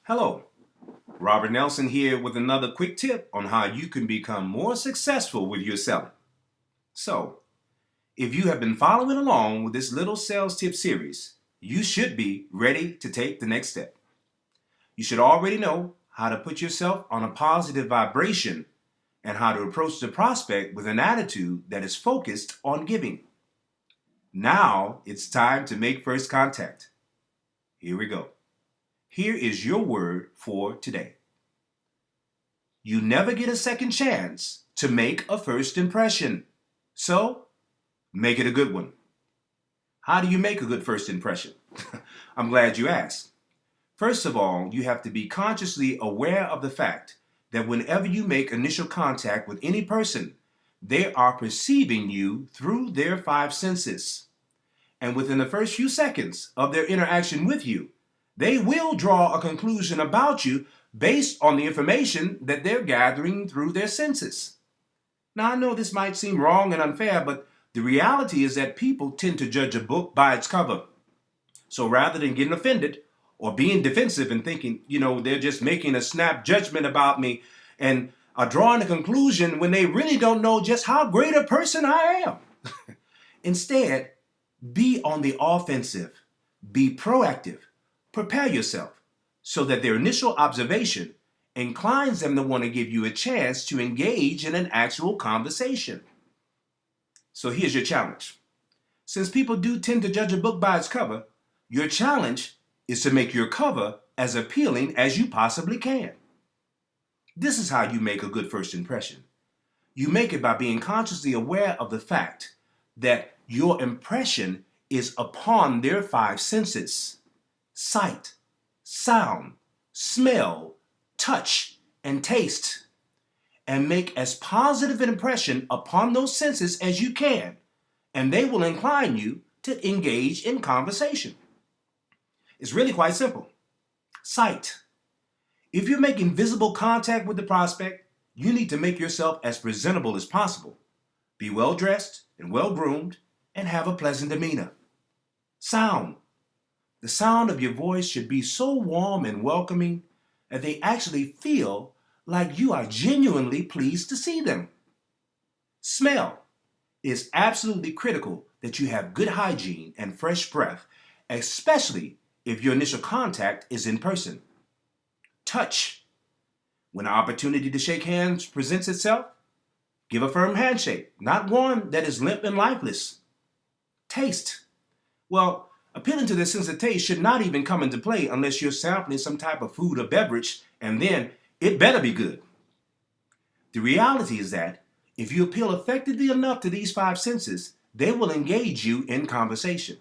Hello, Robert Nelson here with another quick tip on how you can become more successful with your selling. So, if you have been following along with this little sales tip series, you should be ready to take the next step. You should already know how to put yourself on a positive vibration and how to approach the prospect with an attitude that is focused on giving. Now it's time to make first contact. Here we go. Here is your word for today. You never get a second chance to make a first impression. So, make it a good one. How do you make a good first impression? I'm glad you asked. First of all, you have to be consciously aware of the fact that whenever you make initial contact with any person, they are perceiving you through their five senses. And within the first few seconds of their interaction with you, they will draw a conclusion about you based on the information that they're gathering through their senses. Now, I know this might seem wrong and unfair, but the reality is that people tend to judge a book by its cover. So rather than getting offended or being defensive and thinking, they're just making a snap judgment about me and are drawing a conclusion when they really don't know just how great a person I am. Instead, be on the offensive, be proactive. Prepare yourself so that their initial observation inclines them to want to give you a chance to engage in an actual conversation. So here's your challenge. Since people do tend to judge a book by its cover, your challenge is to make your cover as appealing as you possibly can. This is how you make a good first impression. You make it by being consciously aware of the fact that your impression is upon their five senses: sight, sound, smell, touch, and taste, and make as positive an impression upon those senses as you can, and they will incline you to engage in conversation. It's really quite simple. Sight. If you're making visible contact with the prospect, you need to make yourself as presentable as possible. Be well dressed and well groomed and have a pleasant demeanor. Sound. The sound of your voice should be so warm and welcoming that they actually feel like you are genuinely pleased to see them. Smell. It's absolutely critical that you have good hygiene and fresh breath, especially if your initial contact is in person. Touch. When an opportunity to shake hands presents itself, give a firm handshake, not one that is limp and lifeless. Taste. Well, appealing to the sense of taste should not even come into play unless you're sampling some type of food or beverage, and then it better be good. The reality is that if you appeal effectively enough to these five senses, they will engage you in conversation.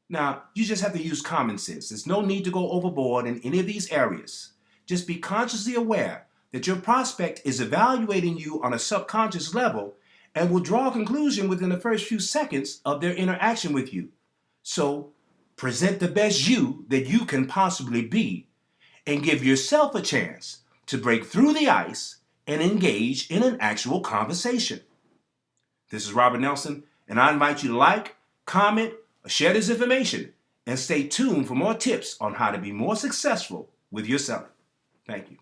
Now, you just have to use common sense. There's no need to go overboard in any of these areas. Just be consciously aware that your prospect is evaluating you on a subconscious level and will draw a conclusion within the first few seconds of their interaction with you. So, present the best you that you can possibly be and give yourself a chance to break through the ice and engage in an actual conversation. This is Robert Nelson, and I invite you to like, comment, or share this information, and stay tuned for more tips on how to be more successful with your selling. Thank you.